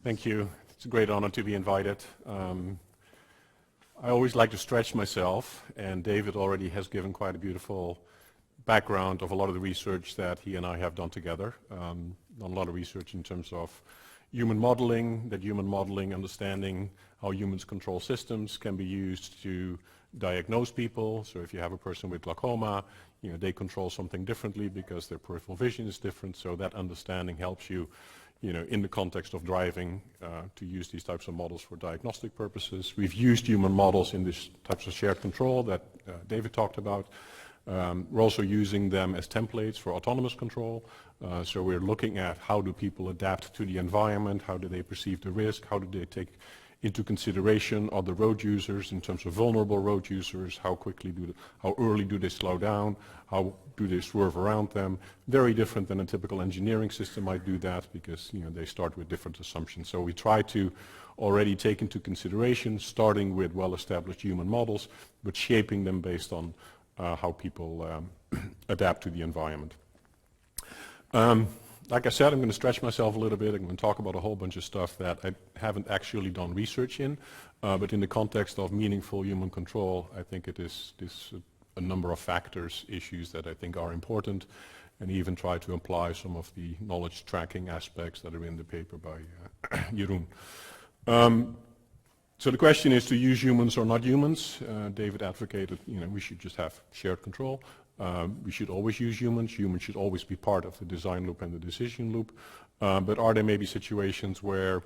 Thank you. It's a great honor to be invited. I always like to stretch myself, and David already has given quite a beautiful background of a lot of the research that he and I have done together. Done a lot of research in terms of human modeling, understanding how humans control systems can be used to diagnose people. So if you have a person with glaucoma, they control something differently because their peripheral vision is different. So that understanding helps you, in the context of driving, to use these types of models for diagnostic purposes. We've used human models in these types of shared control that David talked about. We're also using them as templates for autonomous control. So we're looking at how do people adapt to the environment, how do they perceive the risk, how do they take into consideration other road users in terms of vulnerable road users, how early do they slow down, how do they swerve around them. Very different than a typical engineering system might do that because they start with different assumptions. So we try to already take into consideration, starting with well-established human models, but shaping them based on how people adapt to the environment. Like I said, I'm going to stretch myself a little bit. I'm going to talk about a whole bunch of stuff that I haven't actually done research in, but in the context of meaningful human control, I think it is a number of factors, issues that I think are important, and even try to apply some of the knowledge tracking aspects that are in the paper by Jeroen. So the question is to use humans or not humans. David advocated, we should just have shared control. We should always use humans. Humans should always be part of the design loop and the decision loop. But are there maybe situations where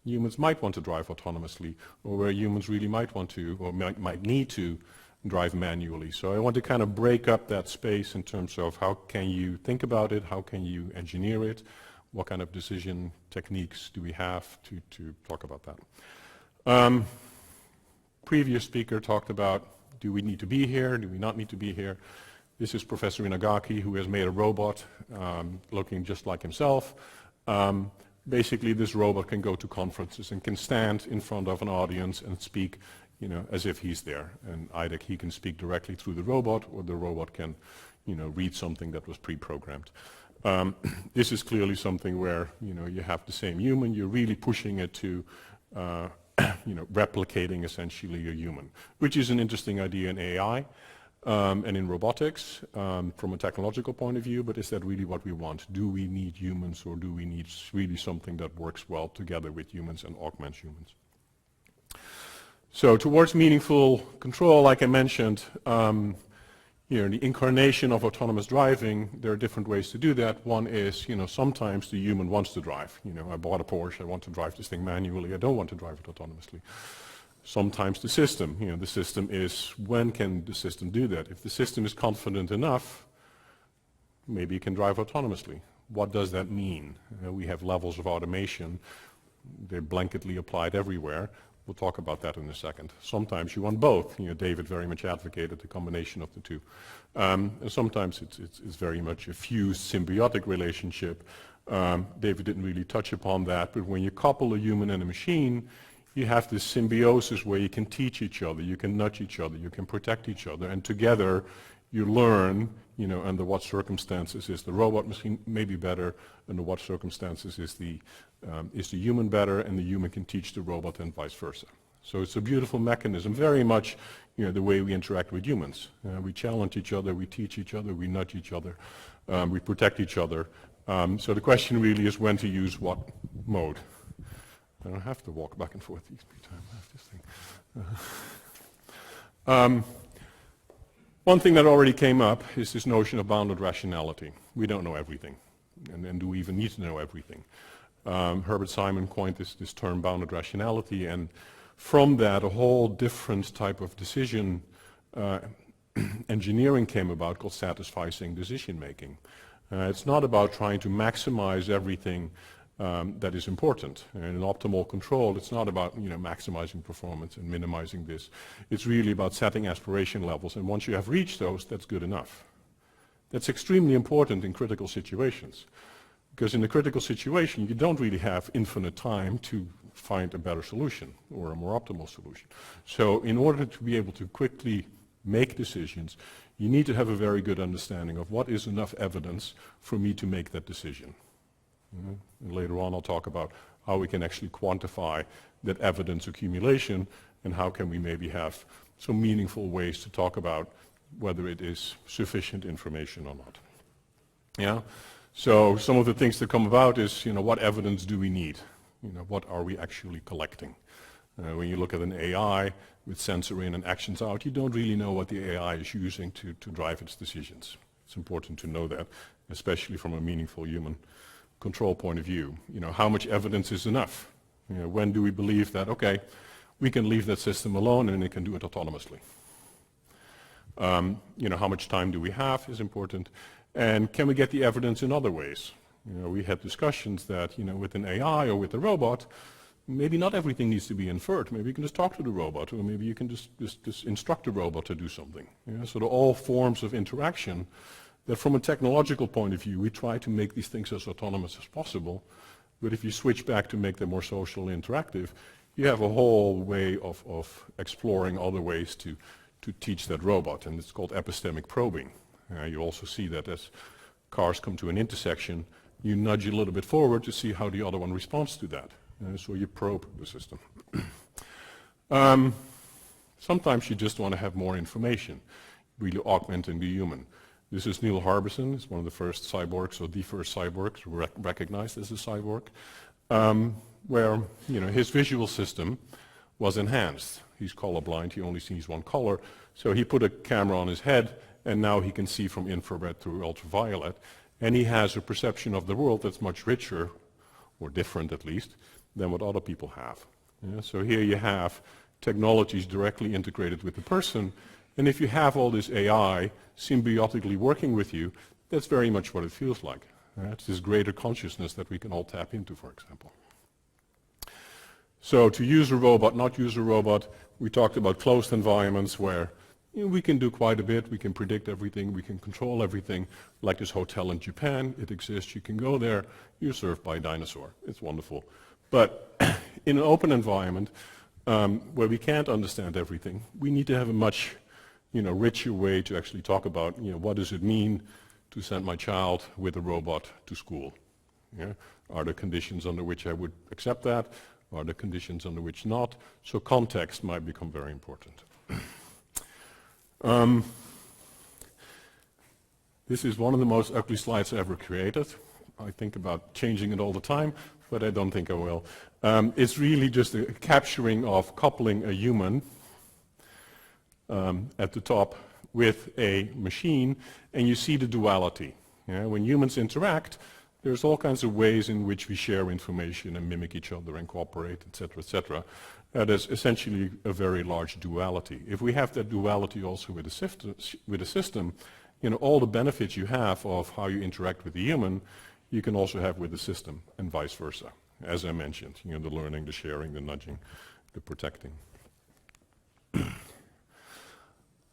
humans might want to drive autonomously, or where humans really might want to, or might need to drive manually? So I want to kind of break up that space in terms of how can you think about it, how can you engineer it, what kind of decision techniques do we have to talk about that. Previous speaker talked about, do we need to be here, do we not need to be here? This is Professor Inagaki, who has made a robot looking just like himself. Basically, this robot can go to conferences and can stand in front of an audience and speak, as if he's there. And either he can speak directly through the robot, or the robot can, read something that was pre-programmed. This is clearly something where, you have the same human. You're really pushing it to, replicating essentially a human, which is an interesting idea in AI. And in robotics, from a technological point of view, but is that really what we want? Do we need humans, or do we need really something that works well together with humans and augments humans? So towards meaningful control, like I mentioned, the incarnation of autonomous driving, there are different ways to do that. One is, sometimes the human wants to drive. I bought a Porsche, I want to drive this thing manually, I don't want to drive it autonomously. Sometimes the system, the system is, when can the system do that? If the system is confident enough, maybe it can drive autonomously. What does that mean? We have levels of automation. They're blanketly applied everywhere. We'll talk about that in a second. Sometimes you want both. David very much advocated the combination of the two. And sometimes it's very much a fused symbiotic relationship. David didn't really touch upon that, but when you couple a human and a machine, you have this symbiosis where you can teach each other, you can nudge each other, you can protect each other, and together you learn, under what circumstances is the robot machine maybe better, under what circumstances is the human better, and the human can teach the robot and vice versa. So it's a beautiful mechanism, very much the way we interact with humans. We challenge each other, we teach each other, we nudge each other, we protect each other. So the question really is when to use what mode. I don't have to walk back and forth each time I have this thing. One thing that already came up is this notion of bounded rationality. We don't know everything, and do we even need to know everything? Herbert Simon coined this term bounded rationality, and from that a whole different type of decision engineering came about called satisficing decision-making. It's not about trying to maximize everything that is important. And in optimal control, it's not about maximizing performance and minimizing this. It's really about setting aspiration levels, and once you have reached those, that's good enough. That's extremely important in critical situations, because in a critical situation, you don't really have infinite time to find a better solution or a more optimal solution. So in order to be able to quickly make decisions, you need to have a very good understanding of what is enough evidence for me to make that decision. And later on I'll talk about how we can actually quantify that evidence accumulation, and how can we maybe have some meaningful ways to talk about whether it is sufficient information or not. Yeah. So some of the things that come about is, what evidence do we need? What are we actually collecting? When you look at an AI with sensor in and actions out, you don't really know what the AI is using to drive its decisions. It's important to know that, especially from a meaningful human control point of view. How much evidence is enough? When do we believe that, okay, we can leave that system alone and it can do it autonomously? How much time do we have is important. And can we get the evidence in other ways? We had discussions that, with an AI or with a robot, maybe not everything needs to be inferred. Maybe you can just talk to the robot, or maybe you can just instruct the robot to do something. So there are all forms of interaction that from a technological point of view, we try to make these things as autonomous as possible. But if you switch back to make them more social and interactive, you have a whole way of exploring other ways to teach that robot, and it's called epistemic probing. You also see that as cars come to an intersection, you nudge a little bit forward to see how the other one responds to that. So you probe the system. Sometimes you just want to have more information, really augmenting the human. This is Neil Harbison. He's one of the first cyborgs, or the first cyborg recognized as a cyborg, where his visual system was enhanced. He's colorblind. He only sees one color. So he put a camera on his head, and now he can see from infrared through ultraviolet. And he has a perception of the world that's much richer, or different at least, than what other people have. So here you have technologies directly integrated with the person. And if you have all this AI symbiotically working with you, that's very much what it feels like. It's this greater consciousness that we can all tap into, for example. So to use a robot, not use a robot, we talked about closed environments where we can do quite a bit. We can predict everything. We can control everything. Like this hotel in Japan, it exists. You can go there. You're served by a dinosaur. It's wonderful. But in an open environment where we can't understand everything, we need to have a much richer way to actually talk about what does it mean to send my child with a robot to school. Are there conditions under which I would accept that? Are there conditions under which not? So context might become very important. This is one of the most ugly slides I ever created. I think about changing it all the time, but I don't think I will. It's really just a capturing of coupling a human at the top with a machine, and you see the duality. When humans interact, there's all kinds of ways in which we share information and mimic each other and cooperate, etc., etc. There's essentially a very large duality. If we have that duality also with a system, all the benefits you have of how you interact with the human, you can also have with the system, and vice versa. As I mentioned, the learning, the sharing, the nudging, the protecting.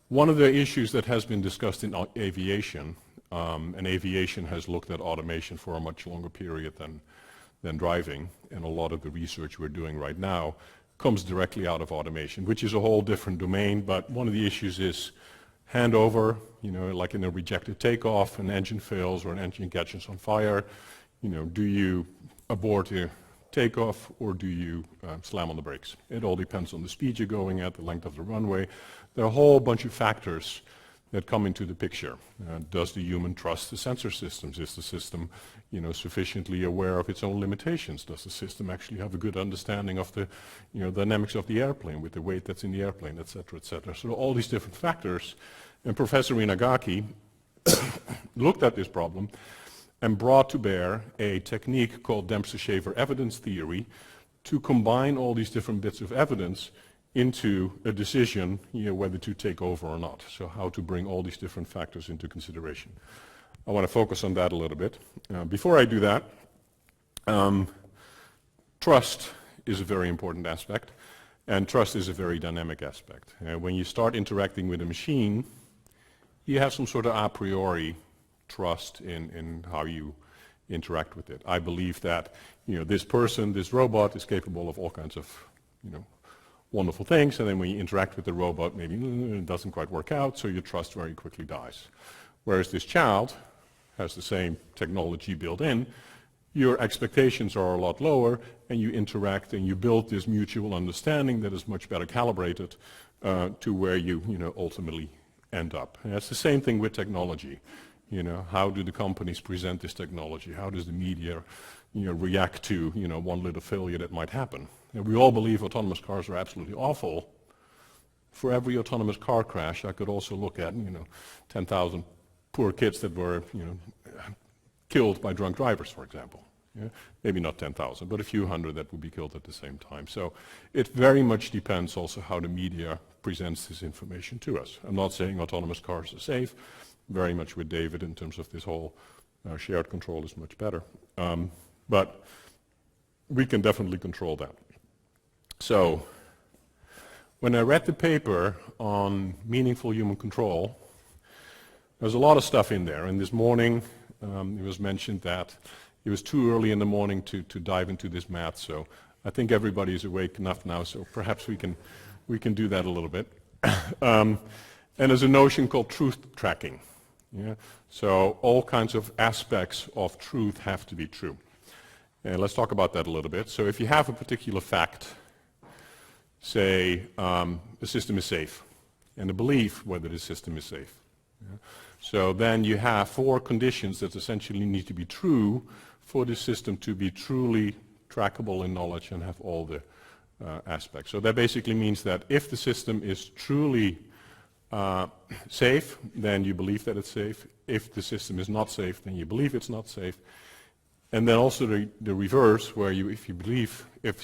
One of the issues that has been discussed in aviation, and aviation has looked at automation for a much longer period than driving, and a lot of the research we're doing right now comes directly out of automation, which is a whole different domain. But one of the issues is handover, like in a rejected takeoff, an engine fails or an engine catches on fire. Do you abort a takeoff or do you slam on the brakes? It all depends on the speed you're going at, the length of the runway. There are a whole bunch of factors that come into the picture. Does the human trust the sensor systems? Is the system, sufficiently aware of its own limitations? Does the system actually have a good understanding of the, dynamics of the airplane with the weight that's in the airplane, et cetera, et cetera? So all these different factors. And Professor Inagaki looked at this problem and brought to bear a technique called Dempsey-Shaver evidence theory to combine all these different bits of evidence into a decision, whether to take over or not. So how to bring all these different factors into consideration. I want to focus on that a little bit. Before I do that, trust is a very important aspect, and trust is a very dynamic aspect. When you start interacting with a machine, you have some sort of a priori trust in how you interact with it. I believe that this person, this robot, is capable of all kinds of wonderful things, and then when you interact with the robot, maybe it doesn't quite work out, so your trust very quickly dies. Whereas this child has the same technology built in, your expectations are a lot lower, and you interact and you build this mutual understanding that is much better calibrated to where you ultimately end up. And that's the same thing with technology. How do the companies present this technology? How does the media react to one little failure that might happen? And we all believe autonomous cars are absolutely awful. For every autonomous car crash, I could also look at 10,000 poor kids that were killed by drunk drivers, for example. Yeah? Maybe not 10,000, but a few hundred that would be killed at the same time. So it very much depends also how the media presents this information to us. I'm not saying autonomous cars are safe. Very much with David in terms of this whole shared control is much better. But we can definitely control that. So when I read the paper on meaningful human control, there's a lot of stuff in there. And this morning it was mentioned that it was too early in the morning to dive into this math. So I think everybody is awake enough now, so perhaps we can do that a little bit. And there's a notion called truth tracking. Yeah? So all kinds of aspects of truth have to be true. And let's talk about that a little bit. So if you have a particular fact, say the system is safe, and a belief whether the system is safe. Yeah? So then you have 4 conditions that essentially need to be true for the system to be truly trackable in knowledge and have all the aspects. So that basically means that if the system is truly safe, then you believe that it's safe. If the system is not safe, then you believe it's not safe. And then also the reverse, where if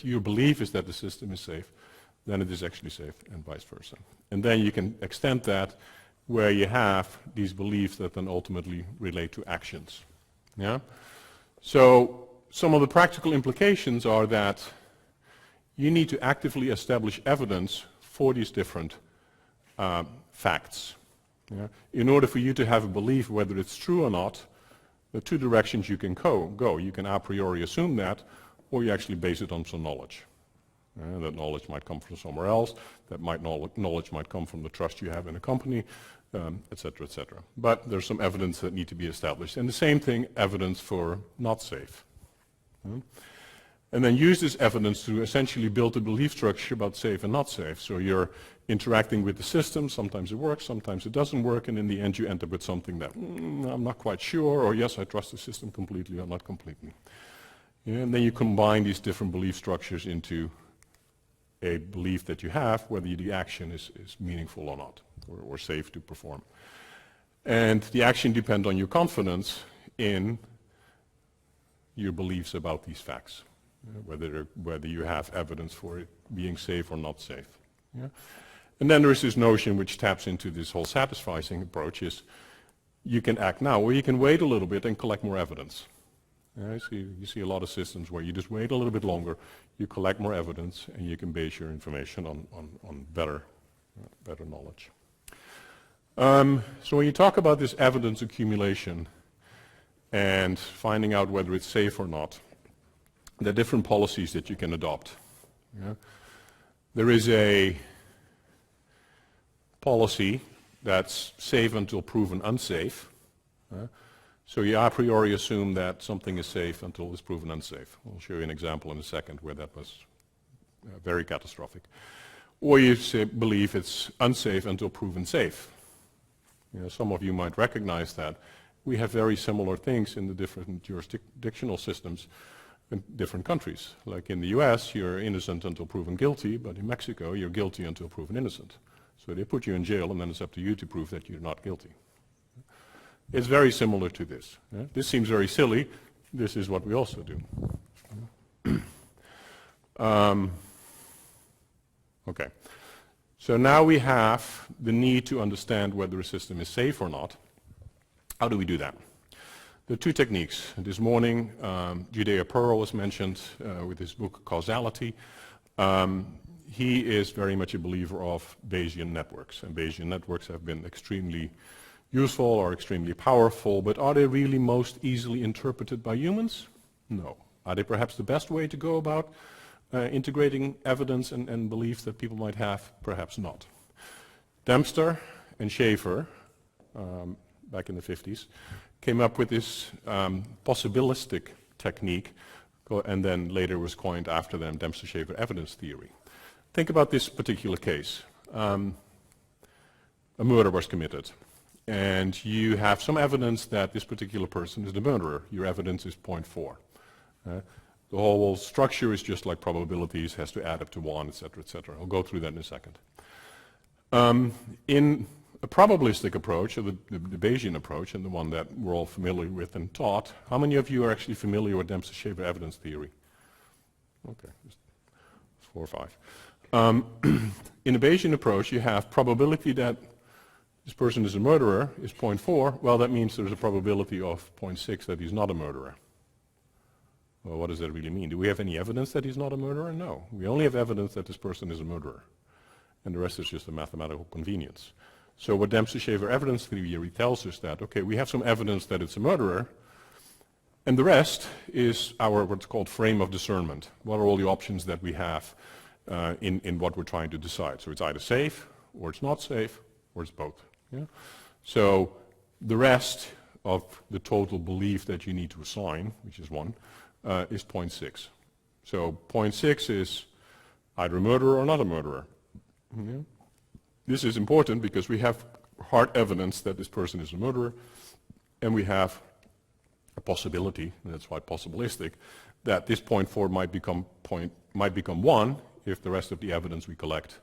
your belief is that the system is safe, then it is actually safe, and vice versa. And then you can extend that where you have these beliefs that then ultimately relate to actions. Yeah? So some of the practical implications are that you need to actively establish evidence for these different facts. Yeah? In order for you to have a belief whether it's true or not, there are 2 directions you can go. You can a priori assume that, or you actually base it on some knowledge. That knowledge might come from somewhere else. That knowledge might come from the trust you have in a company, et cetera, et cetera. But there's some evidence that need to be established. And the same thing, evidence for not safe. And then use this evidence to essentially build a belief structure about safe and not safe. So you're interacting with the system. Sometimes it works, sometimes it doesn't work, and in the end you end up with something that I'm not quite sure, or yes, I trust the system completely or not completely. Yeah, and then you combine these different belief structures into a belief that you have, whether the action is meaningful or not, or safe to perform. And the action depends on your confidence in your beliefs about these facts, whether you have evidence for it being safe or not safe. Yeah? And then there is this notion which taps into this whole satisficing approach, is you can act now, or you can wait a little bit and collect more evidence. You see a lot of systems where you just wait a little bit longer, you collect more evidence, and you can base your information on better knowledge. So when you talk about this evidence accumulation and finding out whether it's safe or not, there are different policies that you can adopt. Yeah? There is a policy that's safe until proven unsafe. So you a priori assume that something is safe until it's proven unsafe. I'll show you an example in a second where that was very catastrophic. Or you believe it's unsafe until proven safe. Some of you might recognize that we have very similar things in the different jurisdictional systems in different countries. Like in the US, you're innocent until proven guilty, but in Mexico, you're guilty until proven innocent. So they put you in jail, and then it's up to you to prove that you're not guilty. It's very similar to this. Yeah? This seems very silly. This is what we also do. Okay. So now we have the need to understand whether a system is safe or not. How do we do that? There are 2 techniques. This morning, Judea Pearl was mentioned with his book Causality. He is very much a believer of Bayesian networks, and Bayesian networks have been extremely useful or extremely powerful, but are they really most easily interpreted by humans? No. Are they perhaps the best way to go about integrating evidence and beliefs that people might have? Perhaps not. Dempster and Schaefer, back in the 50s, came up with this possibilistic technique, and then later was coined after them Dempsey-Shaver evidence theory. Think about this particular case. A murder was committed, and you have some evidence that this particular person is the murderer. Your evidence is 0.4. The whole structure is just like probabilities, has to add up to 1, etc., etc. I'll go through that in a second. In a probabilistic approach, or the Bayesian approach, and the one that we're all familiar with and taught, how many of you are actually familiar with Dempsey-Shaver evidence theory? Okay, just 4 or 5. In the Bayesian approach, you have probability that this person is a murderer is 0.4. Well, that means there's a probability of 0.6 that he's not a murderer. Well, what does that really mean? Do we have any evidence that he's not a murderer? No. We only have evidence that this person is a murderer. And the rest is just a mathematical convenience. So what Dempsey-Shaver evidence theory tells us that, okay, we have some evidence that it's a murderer, and the rest is our what's called frame of discernment. What are all the options that we have in what we're trying to decide? So it's either safe, or it's not safe, or it's both. Yeah? So the rest of the total belief that you need to assign, which is 1, is 0.6. So 0.6 is either a murderer or not a murderer. Yeah? This is important because we have hard evidence that this person is a murderer, and we have a possibility, and that's why possibilistic, that this 0.4 might become 1 if the rest of the evidence we collect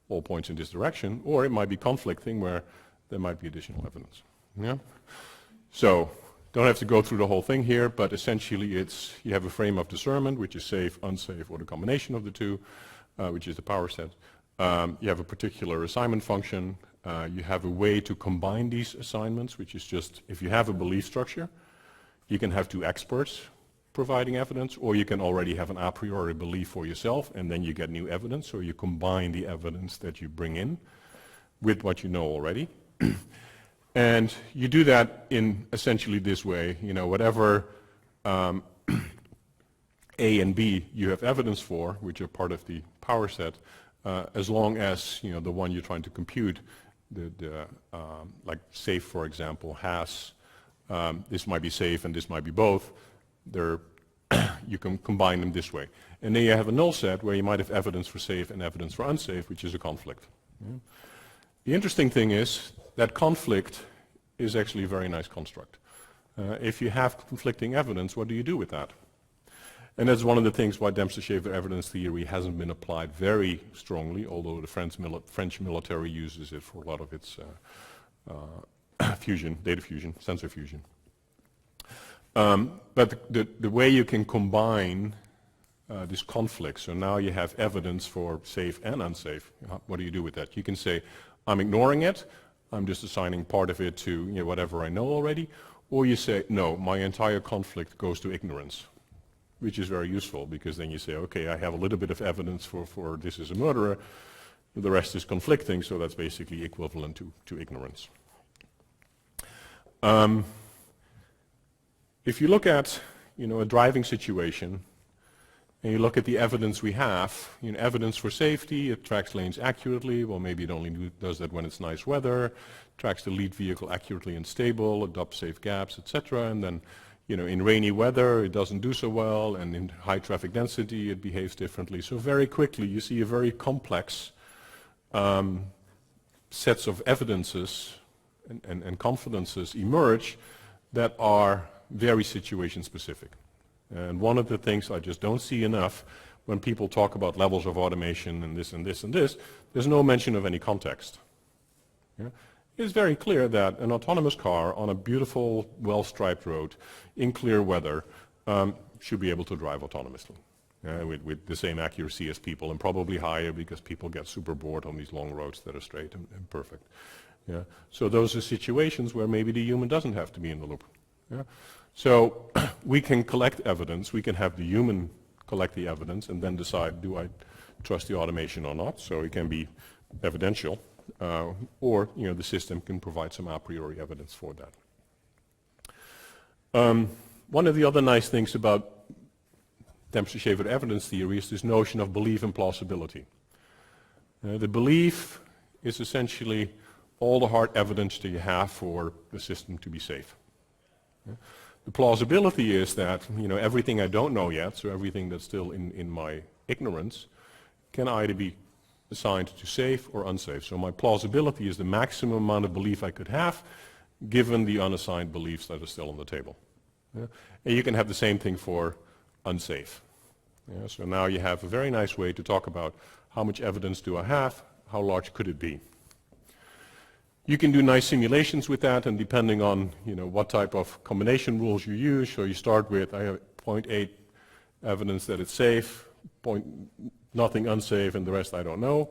all points in this direction, or it might be conflicting where there might be additional evidence. Yeah? So don't have to go through the whole thing here, but essentially it's you have a frame of discernment, which is safe, unsafe, or the combination of the two, which is the power set. You have a particular assignment function. You have a way to combine these assignments, which is just if you have a belief structure, you can have 2 experts providing evidence, or you can already have an a priori belief for yourself, and then you get new evidence, so you combine the evidence that you bring in with what you know already. And you do that in essentially this way, you know, whatever A and B you have evidence for, which are part of the power set, as long as, you know, the one you're trying to compute, like safe, for example, has, this might be safe and this might be both, you can combine them this way. And then you have a null set where you might have evidence for safe and evidence for unsafe, which is a conflict. Yeah. The interesting thing is that conflict is actually a very nice construct. If you have conflicting evidence, what do you do with that? And that's one of the things why Dempsey-Shaver evidence theory hasn't been applied very strongly, although the French military uses it for a lot of its fusion, data fusion, sensor fusion. But the way you can combine this conflict, so now you have evidence for safe and unsafe, what do you do with that? You can say, I'm ignoring it, I'm just assigning part of it to, you know, whatever I know already, or you say, no, my entire conflict goes to ignorance, which is very useful, because then you say, okay, I have a little bit of evidence for this is a murderer, the rest is conflicting, so that's basically equivalent to ignorance. If you look at, you know, a driving situation, and you look at the evidence we have, you know, evidence for safety, it tracks lanes accurately. Well, maybe it only does that when it's nice weather, tracks the lead vehicle accurately and stable, adopts safe gaps, etc. And then, you know, in rainy weather, it doesn't do so well, and in high traffic density, it behaves differently. So very quickly, you see a very complex sets of evidences and confidences emerge that are very situation specific. And one of the things I just don't see enough when people talk about levels of automation and this and this and this, there's no mention of any context. Yeah? It's very clear that an autonomous car on a beautiful, well-striped road in clear weather should be able to drive autonomously with the same accuracy as people, and probably higher, because people get super bored on these long roads that are straight and perfect. Yeah? So those are situations where maybe the human doesn't have to be in the loop. Yeah? So we can collect evidence, we can have the human collect the evidence and then decide, do I trust the automation or not? So it can be evidential, or, you know, the system can provide some a priori evidence for that. One of the other nice things about Dempsey-Shaver evidence theory is this notion of belief and plausibility. The belief is essentially all the hard evidence that you have for the system to be safe. Yeah? The plausibility is that, everything I don't know yet, so everything that's still in my ignorance, can either be assigned to safe or unsafe. So my plausibility is the maximum amount of belief I could have given the unassigned beliefs that are still on the table. Yeah? And you can have the same thing for unsafe. Yeah? So now you have a very nice way to talk about how much evidence do I have, how large could it be. You can do nice simulations with that, and depending on what type of combination rules you use, so you start with I have 0.8 evidence that it's safe, nothing unsafe, and the rest I don't know.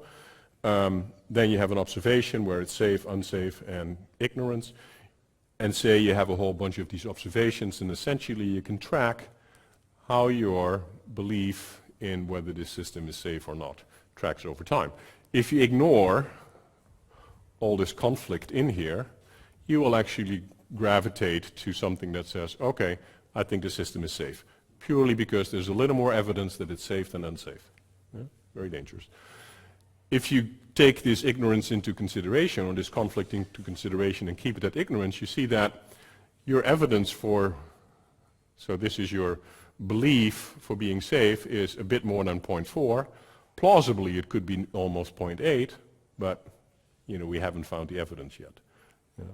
Then you have an observation where it's safe, unsafe, and ignorance. And say you have a whole bunch of these observations, and essentially you can track how your belief in whether this system is safe or not tracks over time. If you ignore all this conflict in here, you will actually gravitate to something that says, okay, I think the system is safe, purely because there's a little more evidence that it's safe than unsafe. Yeah? Very dangerous. If you take this ignorance into consideration, or this conflict into consideration, and keep it at ignorance, you see that your evidence for, so this is your belief for being safe, is a bit more than 0.4. Plausibly it could be almost 0.8, but we haven't found the evidence yet.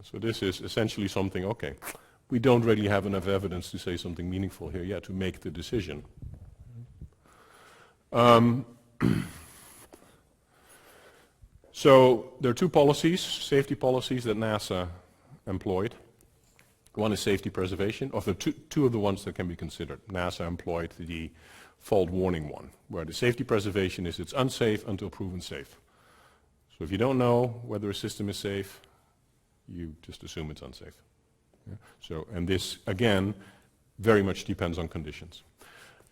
So this is essentially something, okay, we don't really have enough evidence to say something meaningful here yet to make the decision. So there are two policies, safety policies that NASA employed. One is safety preservation. Of the two of the ones that can be considered, NASA employed the fault warning one, where the safety preservation is it's unsafe until proven safe. So if you don't know whether a system is safe, you just assume it's unsafe. Yeah? So, and this, again, very much depends on conditions.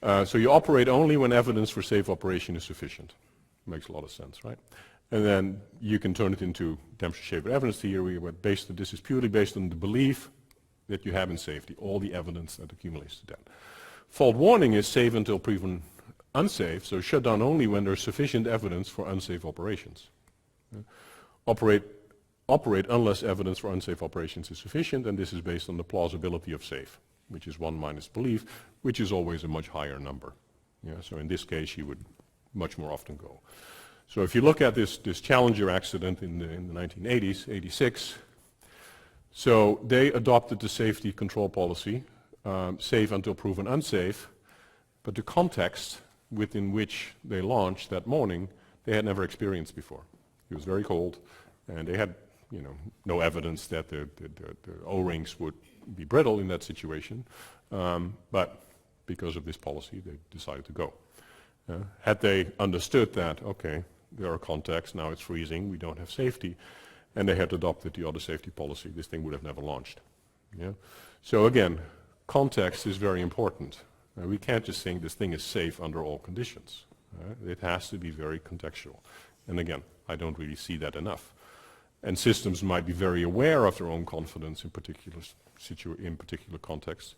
So you operate only when evidence for safe operation is sufficient. Makes a lot of sense, right? And then you can turn it into temperature-shaped evidence theory, where this is purely based on the belief that you have in safety, all the evidence that accumulates to that. Fault warning is safe until proven unsafe, so shut down only when there's sufficient evidence for unsafe operations. Operate unless evidence for unsafe operations is sufficient, and this is based on the plausibility of safe, which is 1 minus belief, which is always a much higher number. Yeah, so in this case, you would much more often go. So if you look at this Challenger accident in the 1980s, 86, so they adopted the safety control policy, safe until proven unsafe, but the context within which they launched that morning, they had never experienced before. It was very cold, and they had no evidence that the O-rings would be brittle in that situation, but because of this policy, they decided to go. Had they understood that, okay, there are contexts, now it's freezing, we don't have safety, and they had adopted the other safety policy, this thing would have never launched. Yeah? So again, context is very important. We can't just think this thing is safe under all conditions. It has to be very contextual. And again, I don't really see that enough. And systems might be very aware of their own confidence in particular contexts,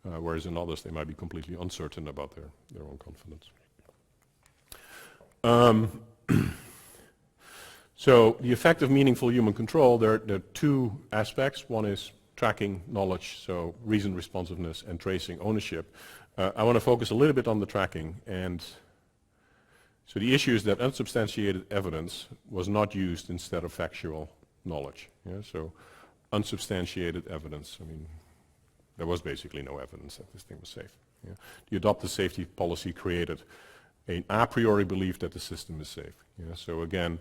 whereas in others they might be completely uncertain about their own confidence. So the effect of meaningful human control, there are two aspects. One is tracking knowledge, so reason responsiveness, and tracing ownership. I want to focus a little bit on the tracking. And so the issue is that unsubstantiated evidence was not used instead of factual knowledge. Yeah? So unsubstantiated evidence, there was basically no evidence that this thing was safe. Yeah? The adopted safety policy created an a priori belief that the system is safe. Yeah? So again,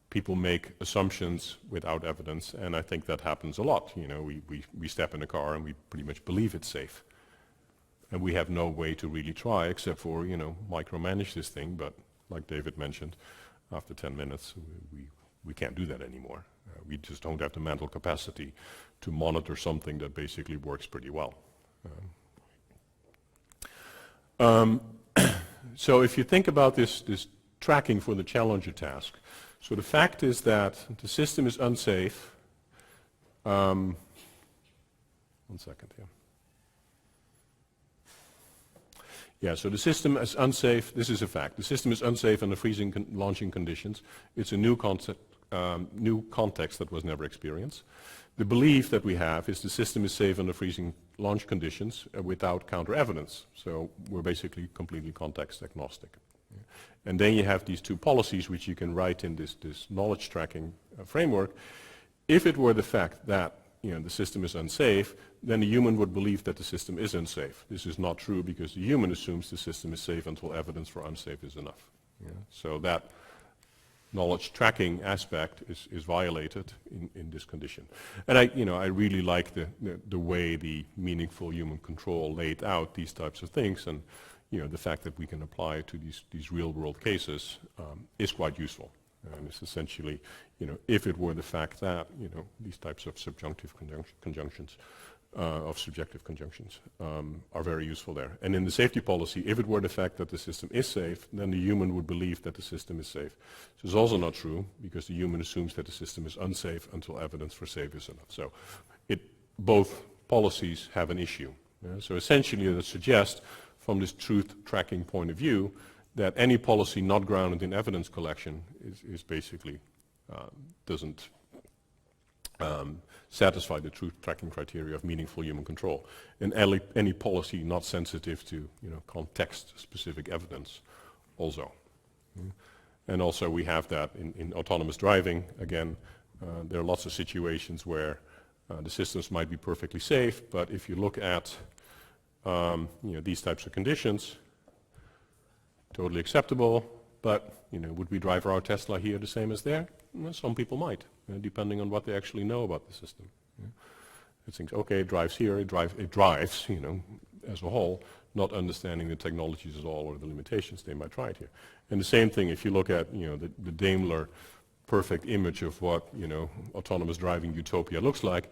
people make assumptions without evidence, and I think that happens a lot. We step in a car and we pretty much believe it's safe. And we have no way to really try except for, micromanage this thing, but like David mentioned, after 10 minutes, we can't do that anymore. We just don't have the mental capacity to monitor something that basically works pretty well. So if you think about this tracking for the Challenger task, so the fact is that the system is unsafe. 1 second here. Yeah, so the system is unsafe. This is a fact. The system is unsafe under freezing launching conditions. It's a new context that was never experienced. The belief that we have is the system is safe under freezing launch conditions without counter evidence. So we're basically completely context agnostic. And then you have these two policies which you can write in this knowledge tracking framework. If it were the fact that the system is unsafe, then the human would believe that the system is unsafe. This is not true because the human assumes the system is safe until evidence for unsafe is enough. So that knowledge tracking aspect is violated in this condition. And I really like the way the meaningful human control laid out these types of things, and the fact that we can apply it to these real world cases is quite useful. And it's essentially, if it were the fact that, these types of subjunctive conjunctions, of subjective conjunctions, are very useful there. And in the safety policy, if it were the fact that the system is safe, then the human would believe that the system is safe. So it's also not true, because the human assumes that the system is unsafe until evidence for safe is enough. So both policies have an issue. So essentially that suggests, from this truth tracking point of view, that any policy not grounded in evidence collection is basically doesn't satisfy the truth tracking criteria of meaningful human control. And any policy not sensitive to context specific evidence also. And also we have that in autonomous driving. Again, there are lots of situations where the systems might be perfectly safe, but if you look at these types of conditions, totally acceptable, but would we drive our Tesla here the same as there? Well, some people might, depending on what they actually know about the system. It thinks, okay, it drives here, it drives, as a whole, not understanding the technologies at all or the limitations they might try it here. And the same thing, if you look at the Daimler perfect image of what autonomous driving utopia looks like,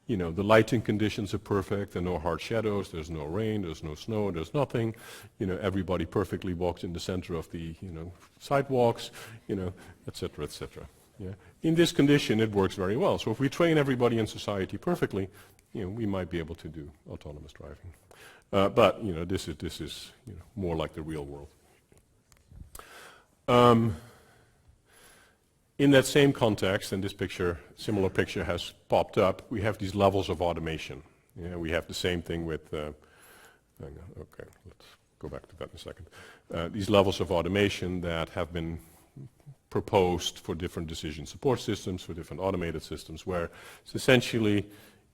the lighting conditions are perfect, there are no hard shadows, there's no rain, there's no snow, there's nothing. Everybody perfectly walks in the center of the sidewalks, et cetera, et cetera. Yeah. In this condition, it works very well. So if we train everybody in society perfectly, we might be able to do autonomous driving. But this is more like the real world. In that same context, and this picture, similar picture has popped up, we have these levels of automation. We have the same thing with, okay, let's go back to that in a second. These levels of automation that have been proposed for different decision support systems, for different automated systems, where it's essentially,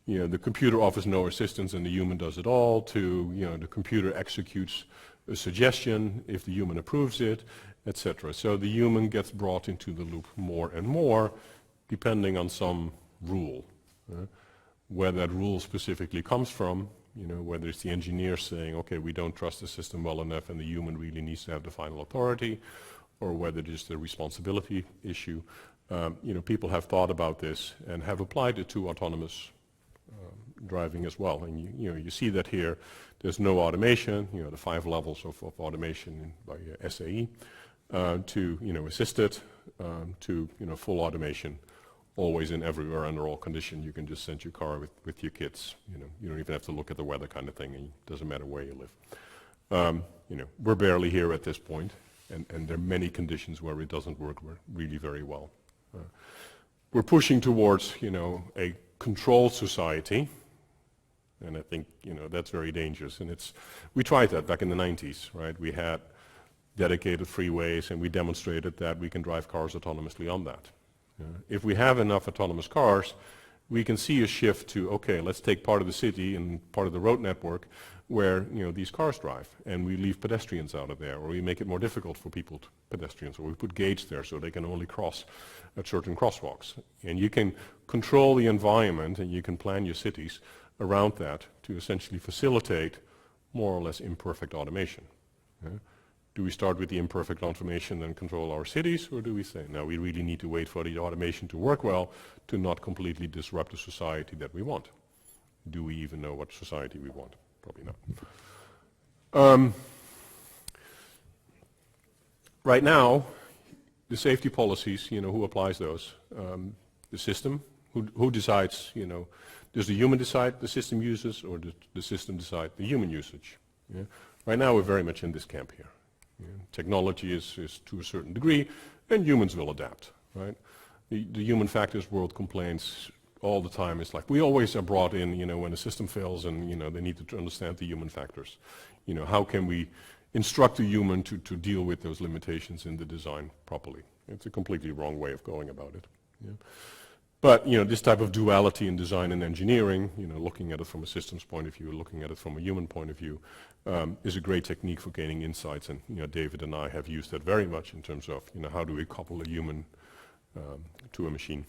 the computer offers no assistance and the human does it all, to, the computer executes a suggestion if the human approves it, etc. So the human gets brought into the loop more and more, depending on some rule. Where that rule specifically comes from, whether it's the engineer saying, okay, we don't trust the system well enough and the human really needs to have the final authority, or whether it is the responsibility issue. People have thought about this and have applied it to autonomous driving as well. And you see that here, there's no automation, the 5 levels of automation by SAE, to assisted, to full automation, always and everywhere under all conditions. You can just send your car with your kids. You don't even have to look at the weather kind of thing, and it doesn't matter where you live. We're barely here at this point, and there are many conditions where it doesn't work really very well. We're pushing towards a controlled society, and I think that's very dangerous. And we tried that back in the 90s, right? We had dedicated freeways, and we demonstrated that we can drive cars autonomously on that. If we have enough autonomous cars, we can see a shift to, okay, let's take part of the city and part of the road network where these cars drive, and we leave pedestrians out of there, or we make it more difficult for pedestrians, or we put gates there so they can only cross at certain crosswalks. And you can control the environment, and you can plan your cities around that to essentially facilitate more or less imperfect automation. Do we start with the imperfect automation and control our cities, or do we say, no, we really need to wait for the automation to work well to not completely disrupt the society that we want? Do we even know what society we want? Probably not. Right now, the safety policies, who applies those? The system, who decides, does the human decide the system uses, or does the system decide the human usage? Right now, we're very much in this camp here. Technology is to a certain degree, and humans will adapt, right? The human factors world complains all the time. It's like we always are brought in, when a system fails and, they need to understand the human factors. How can we instruct a human to deal with those limitations in the design properly? It's a completely wrong way of going about it. Yeah. But, this type of duality in design and engineering, looking at it from a systems point of view, looking at it from a human point of view, is a great technique for gaining insights. And, David and I have used that very much in terms of, how do we couple a human to a machine.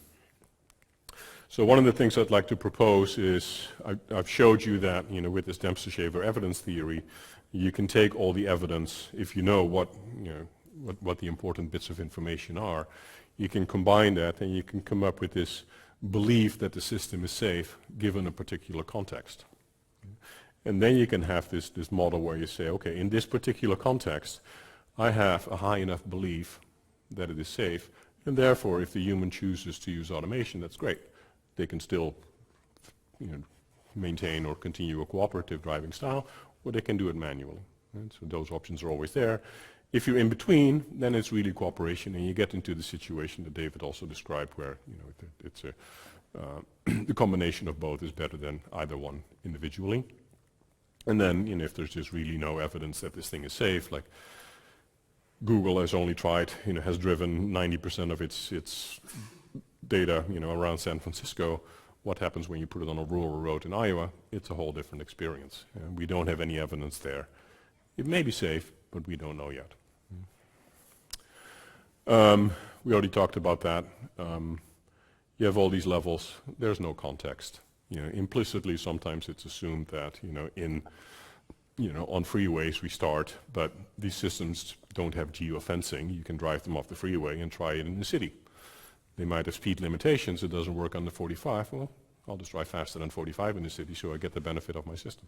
So one of the things I'd like to propose is, I've showed you that, with this Dempsey-Shaver evidence theory, you can take all the evidence, if you know what the important bits of information are, you can combine that and you can come up with this belief that the system is safe given a particular context. And then you can have this model where you say, okay, in this particular context, I have a high enough belief that it is safe, and therefore if the human chooses to use automation, that's great. They can still maintain or continue a cooperative driving style, or they can do it manually. Right? So those options are always there. If you're in between, then it's really cooperation, and you get into the situation that David also described, where it's the combination of both is better than either one individually. And then, if there's just really no evidence that this thing is safe, like Google has only tried, has driven 90% of its data, around San Francisco. What happens when you put it on a rural road in Iowa? It's a whole different experience. We don't have any evidence there. It may be safe, but we don't know yet. We already talked about that. You have all these levels. There's no context. Implicitly, sometimes it's assumed that on freeways we start, but these systems don't have geofencing. You can drive them off the freeway and try it in the city. They might have speed limitations. It doesn't work under 45. Well, I'll just drive faster than 45 in the city, so I get the benefit of my system.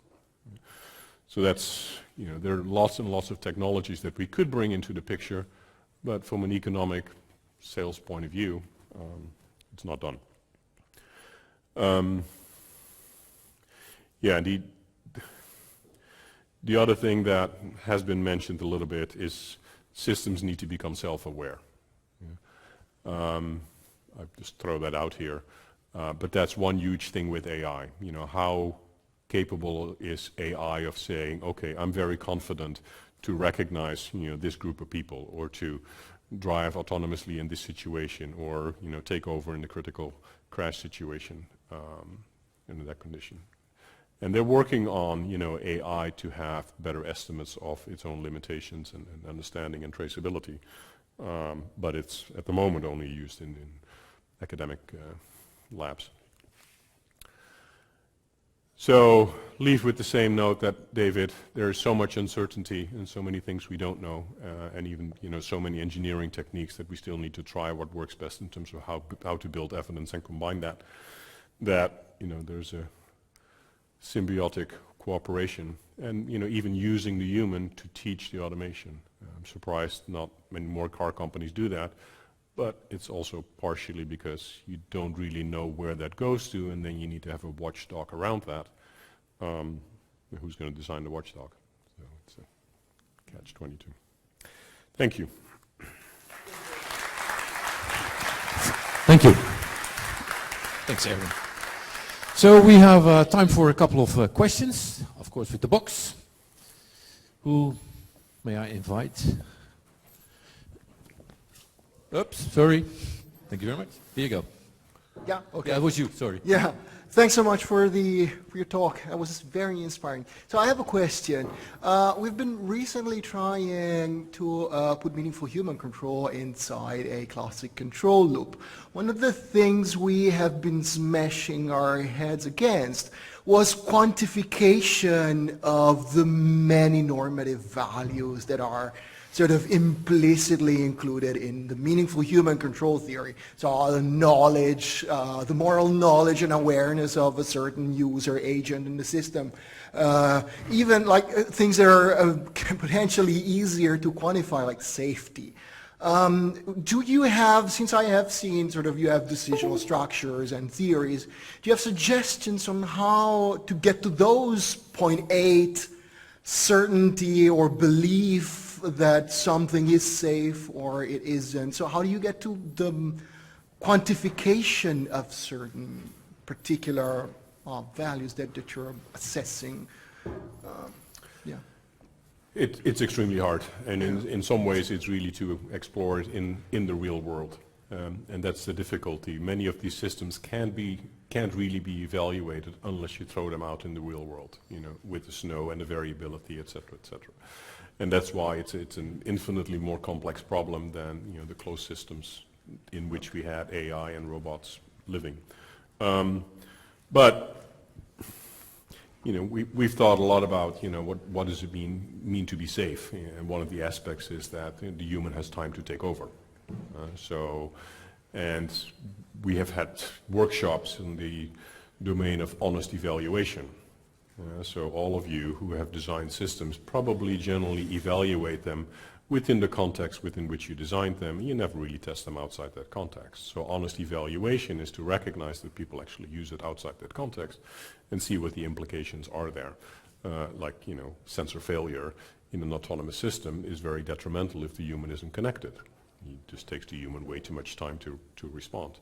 So that's, there are lots and lots of technologies that we could bring into the picture, but from an economic sales point of view, it's not done. The other thing that has been mentioned a little bit is systems need to become self-aware. I just throw that out here, but that's one huge thing with AI. How capable is AI of saying, okay, I'm very confident to recognize, this group of people, or to drive autonomously in this situation, or, take over in the critical crash situation in that condition. And they're working on, AI to have better estimates of its own limitations and understanding and traceability. But it's, at the moment, only used in academic labs. So leave with the same note that, David, there is so much uncertainty and so many things we don't know, and even so many engineering techniques that we still need to try what works best in terms of how to build evidence and combine that there's a symbiotic cooperation, and even using the human to teach the automation. I'm surprised not many more car companies do that, but it's also partially because you don't really know where that goes to, and then you need to have a watchdog around that. Who's going to design the watchdog? So it's a catch-22. Thank you. Thank you. Thanks, Erwin. So we have time for a couple of questions, of course, with the box. Who may I invite? Oops, sorry. Thank you very much. Here you go. Yeah. Okay, that was you, sorry. Yeah. Thanks so much for your talk. That was very inspiring. So I have a question. We've been recently trying to put meaningful human control inside a classic control loop. One of the things we have been smashing our heads against was quantification of the many normative values that are sort of implicitly included in the meaningful human control theory. So all the knowledge, the moral knowledge and awareness of a certain user agent in the system. Even like things that are potentially easier to quantify, like safety. Do you have, since I have seen sort of you have decisional structures and theories, do you have suggestions on how to get to those 0.8 certainty or belief that something is safe or it isn't? So how do you get to the quantification of certain particular values that you're assessing? Yeah. It's extremely hard, and in some ways it's really to explore it in the real world, and that's the difficulty. Many of these systems can't really be evaluated unless you throw them out in the real world, with the snow and the variability, etc., etc. And that's why it's an infinitely more complex problem than the closed systems in which we had AI and robots living. But we've thought a lot about what does it mean to be safe, and one of the aspects is that the human has time to take over. And we have had workshops in the domain of honest evaluation. So all of you who have designed systems probably generally evaluate them within the context within which you designed them. You never really test them outside that context. So honest evaluation is to recognize that people actually use it outside that context and see what the implications are there. Sensor failure in an autonomous system is very detrimental if the human isn't connected. It just takes the human way too much time to respond.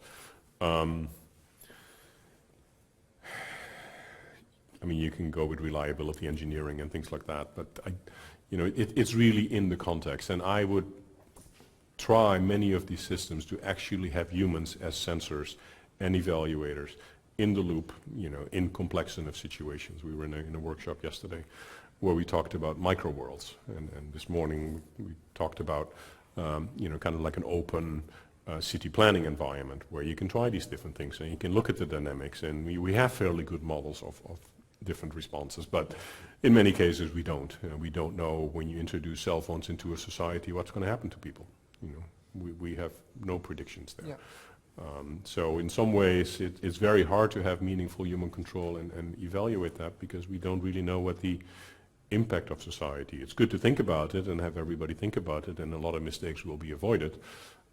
You can go with reliability engineering and things like that, but it's really in the context, and I would try many of these systems to actually have humans as sensors and evaluators in the loop, in complex enough situations. We were in a workshop yesterday where we talked about micro worlds, and this morning we talked about kind of like an open city planning environment where you can try these different things and you can look at the dynamics, and we have fairly good models of different responses, but in many cases we don't. We don't know when you introduce cell phones into a society what's going to happen to people. We have no predictions there. Yeah. So in some ways it's very hard to have meaningful human control and evaluate that because we don't really know what the impact of society. It's good to think about it and have everybody think about it, and a lot of mistakes will be avoided,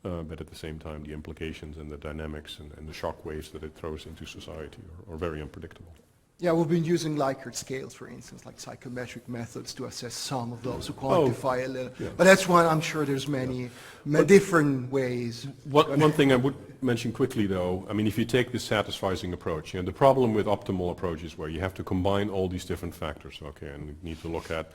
but at the same time the implications and the dynamics and the shock waves that it throws into society are very unpredictable. Yeah, we've been using Likert scales, for instance, like psychometric methods to assess some of those, to quantify a little. Yeah. But that's one, I'm sure there's many different ways. One thing I would mention quickly though, if you take this satisficing approach, the problem with optimal approaches where you have to combine all these different factors, okay, and you need to look at,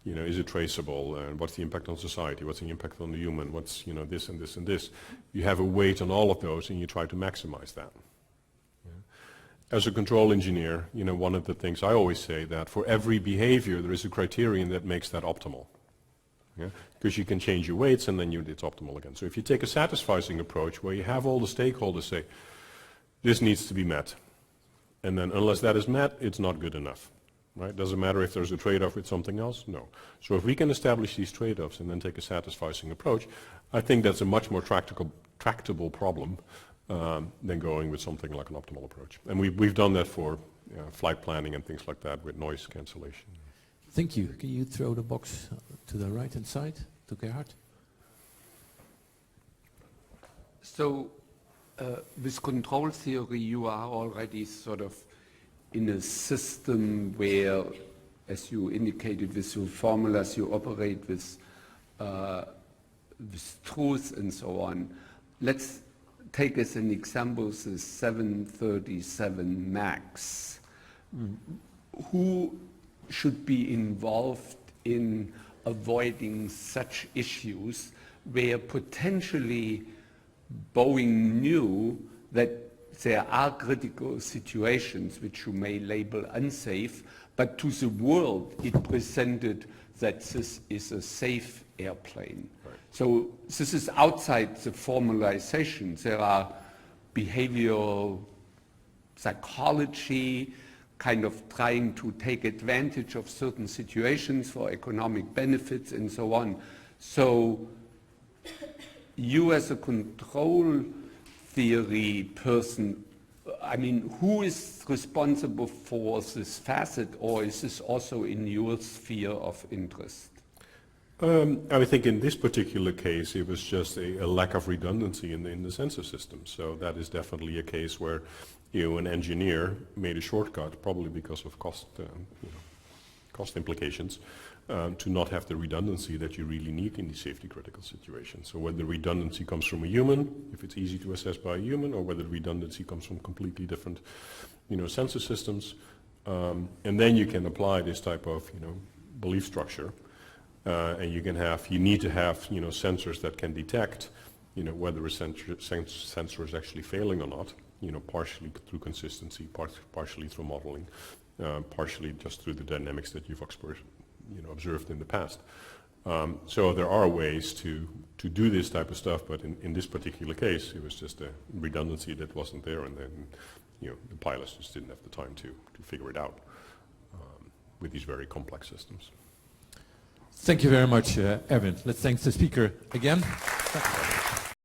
is it traceable, and what's the impact on society, what's the impact on the human, what's, this and this and this. You have a weight on all of those and you try to maximize that. As a control engineer, one of the things I always say that for every behavior there is a criterion that makes that optimal. Because you can change your weights and then it's optimal again. So if you take a satisficing approach where you have all the stakeholders say, this needs to be met, and then unless that is met, it's not good enough. Right? Doesn't matter if there's a trade-off with something else, no. So if we can establish these trade-offs and then take a satisficing approach, I think that's a much more tractable problem than going with something like an optimal approach. And we've done that for flight planning and things like that with noise cancellation. Thank you. Can you throw the box to the right-hand side, to Gerhard? So with control theory, you are already sort of in a system where, as you indicated with your formulas, you operate with truth and so on. Let's take as an example the 737 MAX. Who should be involved in avoiding such issues where potentially Boeing knew that there are critical situations which you may label unsafe, but to the world it presented that this is a safe airplane. Right. So this is outside the formalization. There are behavioral psychology, kind of trying to take advantage of certain situations for economic benefits and so on. So you as a control theory person, who is responsible for this facet, or is this also in your sphere of interest? I think in this particular case it was just a lack of redundancy in the sensor system. So that is definitely a case where an engineer made a shortcut, probably because of cost implications, to not have the redundancy that you really need in these safety critical situations. So whether the redundancy comes from a human, if it's easy to assess by a human, or whether the redundancy comes from completely different, sensor systems, and then you can apply this type of, belief structure, and you need to have, sensors that can detect, whether a sensor is actually failing or not, partially through consistency, partially through modeling, partially just through the dynamics that you've observed in the past. So there are ways to do this type of stuff, but in this particular case, it was just a redundancy that wasn't there, and then the pilots just didn't have the time to figure it out with these very complex systems. Thank you very much, Erwin. Let's thank the speaker again.